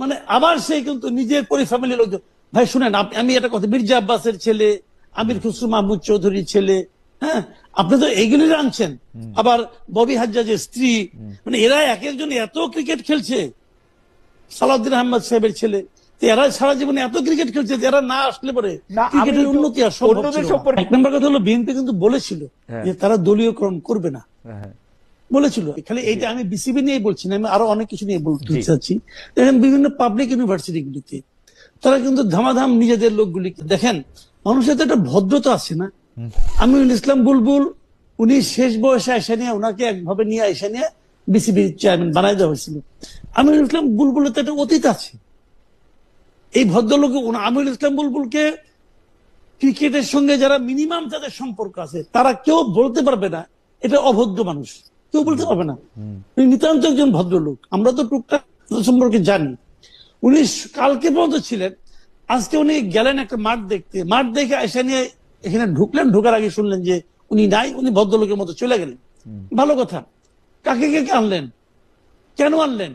মানে আবার সে কিন্তু নিজের ফ্যামিলির লোকজন। ভাই শুনেন, আমি একটা কথা, মির্জা আব্বাসের ছেলে, আমির খুসরু মাহমুদ চৌধুরীর ছেলে, হ্যাঁ, আপনি তো এইগুলি আনছেন। আবার ববি হাজ্জাজের স্ত্রী, মানে এরা এক একজন এত ক্রিকেট খেলছে। সালাউদ্দিন আহমদ সাহেবের ছেলে, এরা সারা জীবনে এত ক্রিকেট খেলছে, এরা না আসলে পরে ক্রিকেটের উন্নতি আর সম্ভব ছিল না। এক নম্বর কথা হলো, বিএনপি কিন্তু বলেছিল যে তারা দলীয়করণ করবে না, বলেছিল। খালি এইটা আমি বিসিবি নিয়ে বলছি না, আমি আরো অনেক কিছু নিয়ে বলতে চাচ্ছি। দেখেন বিভিন্ন পাবলিক ইউনিভার্সিটি গুলিতে তারা কিন্তু ধামাধাম নিজেদের লোকগুলিকে, দেখেন মানুষের তো একটা ভদ্রতা আছে না। আমিনুল ইসলাম বুলবুল, উনি শেষ বয়সে এসে নিয়ে, ওনাকে একভাবে নিয়ে এসে নিয়ে বিসিবির চেয়ারম্যান বানাই দেওয়া হয়েছিল। আমিনুল ইসলাম বুলবুলের তো একটা অতীত আছে। এই ভদ্রলোক আমিনুল ইসলাম বুলবুলকে ক্রিকেটের সঙ্গে যারা মিনিমাম যাদের সম্পর্ক আছে, তারা কেউ বলতে পারবে না এটা অভদ্র মানুষ, কেউ বলতে পারবে না। নিতান্ত একজন ভদ্রলোক, আমরা তো টুকটাক সম্পর্কে জানি। উনি কালকে পর্যন্ত ছিলেন, আজকে উনি গেলেন একটা মাঠ দেখতে, মাঠ দেখে এসে নিয়ে এখানে ঢুকলেন, ঢোকার আগে শুনলেন যে উনি নাই, উনি ভদ্রলোকের মতো চলে গেলেন। ভালো কথা। কাকে কে আনলেন, কেন আনলেন?